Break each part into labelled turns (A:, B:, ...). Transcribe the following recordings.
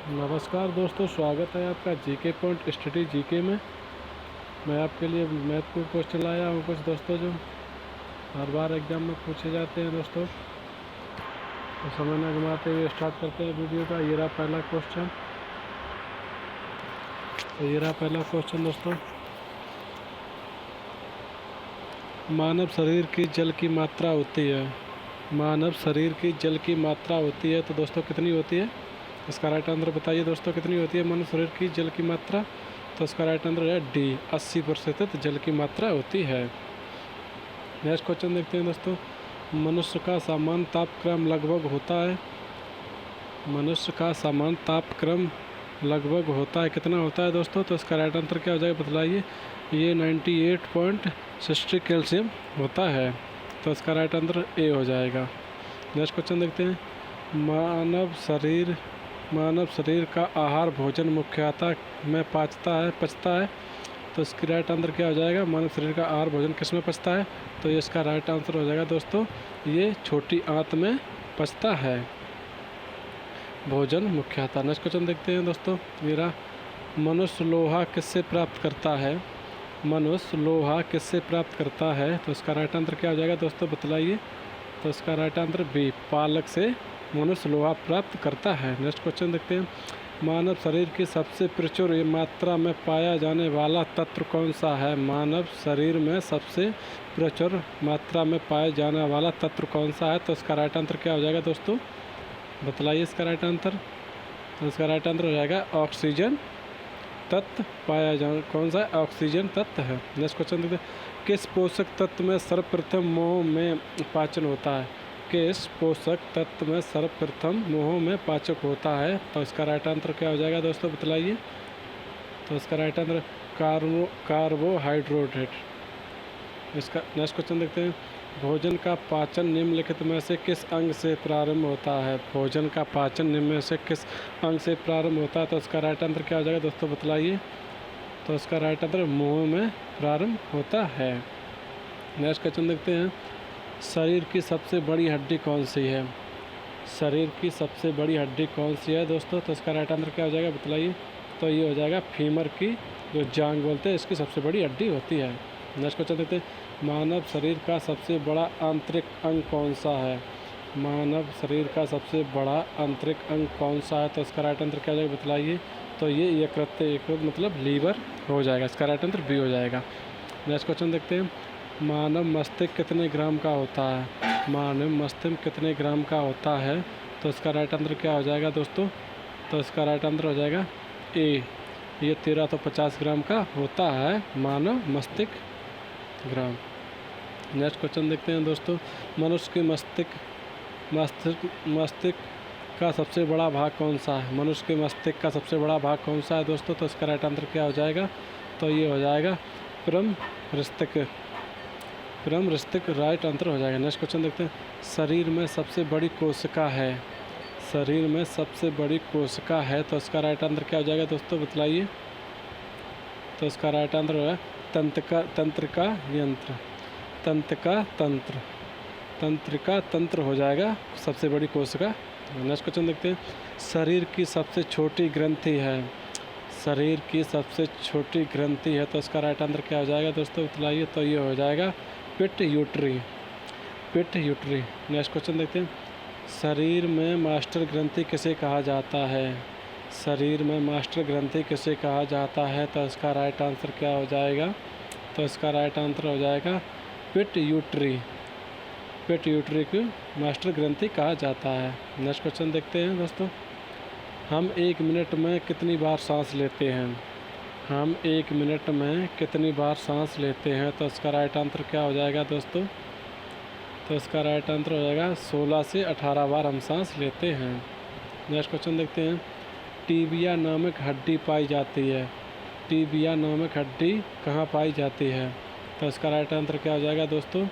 A: नमस्कार दोस्तों, स्वागत है आपका जीके पॉइंट स्टडी जीके में। मैं आपके लिए महत्वपूर्ण क्वेश्चन लाया हूँ कुछ दोस्तों, जो हर बार एग्जाम में पूछे जाते हैं दोस्तों। तो समय न गंवाते हुए स्टार्ट करते हैं वीडियो का। ये रहा पहला क्वेश्चन। दोस्तों, मानव शरीर की जल की मात्रा होती है। मानव शरीर की जल की मात्रा होती है तो दोस्तों कितनी होती है? इसका राइट आंसर बताइए दोस्तों, कितनी होती है मानव शरीर की जल की मात्रा? तो इसका राइट आंसर है डी, 80% जल की मात्रा होती है। नेक्स्ट क्वेश्चन देखते हैं दोस्तों। मनुष्य का सामान्य तापक्रम लगभग होता है। मनुष्य का सामान्य तापक्रम लगभग होता है, कितना होता है दोस्तों? तो इसका राइट आंसर क्या हो जाएगा बताइए। ये 98.60 कैल्शियम होता है, तो इसका राइट आंसर ए हो जाएगा। नेक्स्ट क्वेश्चन देखते हैं। मानव शरीर का आहार भोजन मुख्यतः में पचता है, तो इसकी राइट आंसर क्या हो जाएगा? मानव शरीर का आहार भोजन किस में पचता है? तो ये इसका राइट आंसर हो जाएगा दोस्तों, ये छोटी आंत में पचता है भोजन मुख्यतः। नेक्स्ट क्वेश्चन देखते हैं दोस्तों। मेरा मनुष्य लोहा किससे प्राप्त करता है? मनुष्य लोहा किससे प्राप्त करता है? तो इसका राइट आंसर क्या हो जाएगा दोस्तों बतलाइए। तो इसका राइट आंसर बी, पालक से मनुष्य लोहा प्राप्त करता है। नेक्स्ट क्वेश्चन देखते हैं। मानव शरीर की सबसे प्रचुर मात्रा में पाया जाने वाला तत्व कौन सा है? मानव शरीर में सबसे प्रचुर मात्रा में पाया जाने वाला तत्व कौन सा है? तो इसका राइट आंसर क्या हो जाएगा दोस्तों बतलाइए इसका राइट आंसर। तो इसका राइट आंसर हो जाएगा ऑक्सीजन तत्व पाया जाना। कौन सा है? ऑक्सीजन तत्व है। नेक्स्ट क्वेश्चन देखते हैं। किस पोषक तत्व में सर्वप्रथम मुंह में पाचन होता है? किस पोषक तत्व में सर्वप्रथम मुंह में पाचक होता है? तो इसका राइट आंसर क्या हो जाएगा दोस्तों बतलाइए। तो इसका राइट आंसर कार्बोहाइड्रेट। इसका नेक्स्ट क्वेश्चन देखते हैं। भोजन का पाचन निम्नलिखित में से किस अंग से प्रारंभ होता है? भोजन का पाचन निम्न में से किस अंग से प्रारंभ होता है? तो इसका राइट आंसर क्या हो जाएगा दोस्तों बतलाइए। तो इसका राइट आंसर मुंह में प्रारंभ होता है। नेक्स्ट क्वेश्चन देखते हैं। शरीर की सबसे बड़ी हड्डी कौन सी है? शरीर की सबसे बड़ी हड्डी कौन सी है दोस्तों? तो इसका राइट आंसर क्या हो जाएगा बतलाइए। तो ये हो जाएगा फीमर की, जो जांग बोलते हैं, इसकी सबसे बड़ी हड्डी होती है। नेक्स्ट क्वेश्चन देखते हैं। मानव शरीर का सबसे बड़ा आंतरिक अंग कौन सा है? मानव शरीर का सबसे बड़ा आंतरिक अंग कौन सा है? तो इसका राइट आंसर क्या हो जाएगा बतलाइए। तो ये यकृत मतलब लीवर हो जाएगा। इसका राइट आंसर बी हो जाएगा। नेक्स्ट क्वेश्चन देखते हैं। मानव मस्तिष्क कितने ग्राम का होता है? मानव मस्तिष्क कितने ग्राम का होता है? तो इसका राइट आंसर क्या हो जाएगा दोस्तों? तो इसका राइट आंसर हो जाएगा ए, ये 1350 ग्राम का होता है मानव मस्तिष्क ग्राम। नेक्स्ट क्वेश्चन देखते हैं दोस्तों। मनुष्य के मस्तिष्क का सबसे बड़ा भाग कौन सा है? मनुष्य के मस्तिष्क का सबसे बड़ा भाग कौन सा है दोस्तों? तो इसका राइट आंसर क्या हो जाएगा? तो ये हो जाएगा प्रमस्तिष्क राइट आंसर हो जाएगा। नेक्स्ट क्वेश्चन देखते हैं। शरीर में सबसे बड़ी कोशिका है। शरीर में सबसे बड़ी कोशिका है, तो इसका राइट आंसर क्या हो जाएगा दोस्तों बतलाइए। तो इसका राइट आंसर है तंत्रिका तंत्र हो जाएगा सबसे बड़ी कोशिका। नेक्स्ट क्वेश्चन देखते हैं। शरीर की सबसे छोटी ग्रंथि है। शरीर की सबसे छोटी ग्रंथि है, तो इसका राइट आंसर क्या हो जाएगा दोस्तों बतलाइए। तो ये हो जाएगा पिट्यूटरी। नेक्स्ट क्वेश्चन देखते हैं। शरीर में मास्टर ग्रंथि किसे कहा जाता है? शरीर में मास्टर ग्रंथि किसे कहा जाता है? तो इसका राइट आंसर क्या हो जाएगा? तो इसका राइट आंसर हो जाएगा पिट्यूटरी को मास्टर ग्रंथि कहा जाता है। नेक्स्ट क्वेश्चन देखते हैं दोस्तों। हम 1 मिनट में कितनी बार सांस लेते हैं? हम 1 मिनट में कितनी बार सांस लेते हैं? तो इसका राइट आंसर क्या हो जाएगा दोस्तों? तो इसका राइट आंसर हो जाएगा 16 से 18 बार हम सांस लेते हैं। नेक्स्ट क्वेश्चन देखते हैं। टीबिया नामक हड्डी पाई जाती है। टीबिया नामक हड्डी कहाँ पाई जाती है? तो इसका राइट आंसर क्या हो जाएगा दोस्तों?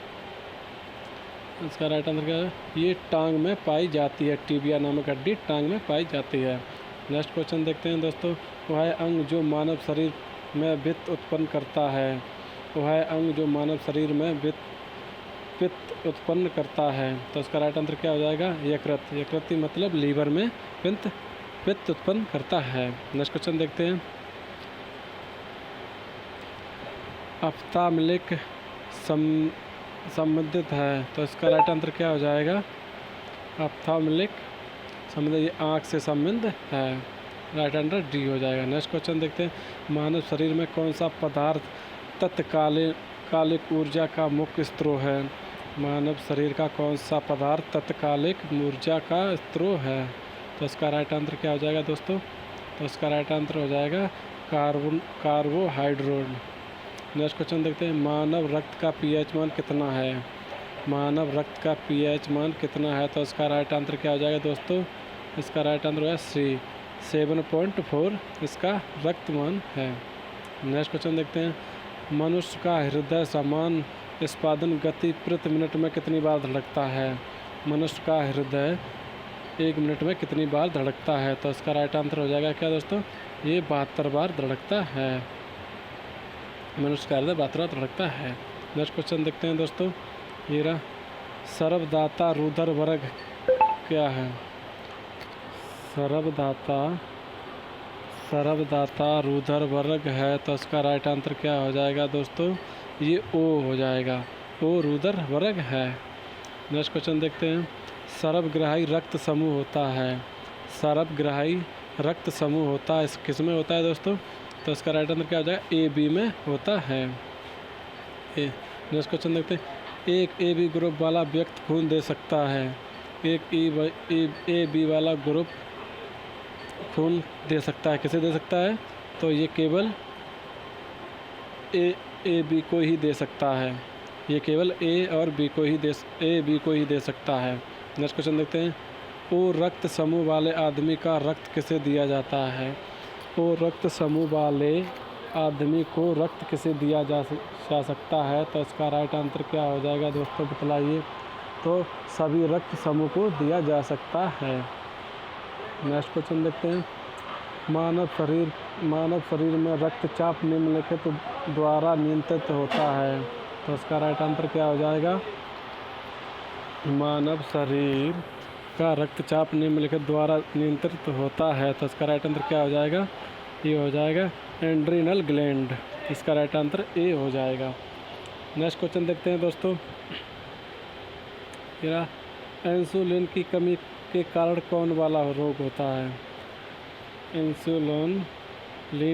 A: इसका राइट आंसर क्या है? ये टांग में पाई जाती है। टीबिया नामक हड्डी टांग में पाई जाती है। नेक्स्ट क्वेश्चन देखते हैं दोस्तों। वह अंग जो मानव शरीर में वित्त उत्पन्न करता है। वह अंग जो मानव शरीर में पित्त उत्पन्न करता है, तो इसका राइट आंसर क्या हो जाएगा? यकृत मतलब लीवर में पित्त पित्त उत्पन्न करता है। नेक्स्ट क्वेश्चन देखते हैं। ऑप्थाल्मिक संबंधित है तो इसका राइट आंसर क्या हो जाएगा? ऑप्थाल्मिक संबंध, ये आँख से संबंध है। राइट आंसर डी हो जाएगा। नेक्स्ट क्वेश्चन देखते हैं। मानव शरीर में कौन सा पदार्थ तत्कालिक ऊर्जा का मुख्य स्रोत है? मानव शरीर का कौन सा पदार्थ तत्कालिक ऊर्जा का स्रोत है? तो इसका राइट आंसर क्या हो जाएगा दोस्तों? तो इसका राइट आंसर हो जाएगा कार्बोहाइड्रेट। नेक्स्ट क्वेश्चन देखते हैं। मानव रक्त का पीएच मान कितना है? मानव रक्त का पीएच मान कितना है? तो इसका राइट आंसर क्या हो जाएगा दोस्तों? इसका राइट आंसर है सी, 7.4 इसका रक्त मान है। नेक्स्ट क्वेश्चन देखते हैं। मनुष्य का हृदय समान स्पंदन गति प्रति मिनट में कितनी बार धड़कता है? मनुष्य का हृदय 1 मिनट में कितनी बार धड़कता है? तो इसका राइट आंसर हो जाएगा क्या दोस्तों? ये 72 बार धड़कता है। मनुष्य का हृदय 72 बार धड़कता है। नेक्स्ट क्वेश्चन देखते हैं दोस्तों। ये रहा, सर्वदाता रुधिर वर्ग क्या है? सर्वदाता रुधिर वर्ग है तो इसका राइट आंसर क्या हो जाएगा दोस्तों? ये ओ हो जाएगा। ओ रुधिर वर्ग है। नेक्स्ट क्वेश्चन देखते हैं। सर्वग्राही रक्त समूह होता है। सर्वग्राही रक्त समूह होता है, किस में होता है दोस्तों? तो इसका राइट आंसर क्या हो जाएगा? ए बी में होता है। नेक्स्ट क्वेश्चन देखते हैं। एक ए बी ग्रुप वाला व्यक्ति खून दे सकता है। एक ए बी वाला ग्रुप खून दे सकता है, किसे दे सकता है? तो ये केवल ए बी को ही दे सकता है। ये केवल ए बी को ही दे सकता है। नेक्स्ट क्वेश्चन देखते हैं। ओ रक्त समूह वाले आदमी का रक्त किसे दिया जाता है? ओ रक्त समूह वाले आदमी को रक्त किसे दिया जा सकता है? तो इसका राइट आंसर क्या हो जाएगा दोस्तों, बतलाइए? तो सभी रक्त समूह को दिया जा सकता है। नेक्स्ट क्वेश्चन देखते हैं। मानव शरीर में रक्तचाप निम्नलिखित द्वारा नियंत्रित होता है तो इसका राइट आंसर क्या हो जाएगा? मानव शरीर का रक्तचाप निम्नलिखित द्वारा नियंत्रित होता है तो इसका राइट आंसर क्या हो जाएगा? ये हो जाएगा एड्रिनल ग्लैंड। इसका राइट आंसर ए हो जाएगा। नेक्स्ट क्वेश्चन देखते हैं दोस्तों। इंसुलिन की कमी के कारण कौन वाला रोग होता है? इंसुलिन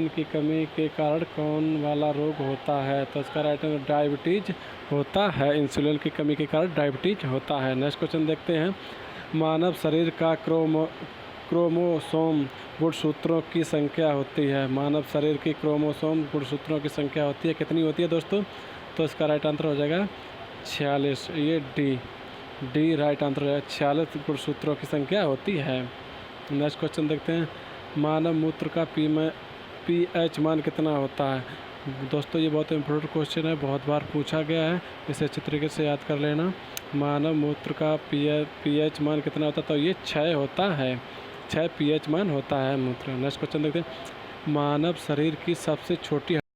A: की कमी के कारण कौन वाला रोग होता है? तो इसका राइट आंसर डायबिटीज होता है। इंसुलिन की कमी के कारण डायबिटीज होता है। नेक्स्ट क्वेश्चन देखते हैं। मानव शरीर का क्रोमोसोम गुणसूत्रों की संख्या होती है। मानव शरीर की क्रोमोसोम गुणसूत्रों की संख्या होती है, कितनी होती है दोस्तों? तो इसका राइट आंसर हो जाएगा 46। ये डी राइट आंसर है। 46 गुणसूत्रों की संख्या होती है। नेक्स्ट क्वेश्चन देखते हैं। मानव मूत्र का पीएच मान कितना होता है? दोस्तों ये बहुत इंपॉर्टेंट क्वेश्चन है, बहुत बार पूछा गया है, इसे अच्छी तरीके से याद कर लेना। मानव मूत्र का पीएच मान कितना होता है? तो ये 6 होता है। 6 पीएच मान होता है मूत्र। नेक्स्ट क्वेश्चन देखते हैं। मानव शरीर की सबसे छोटी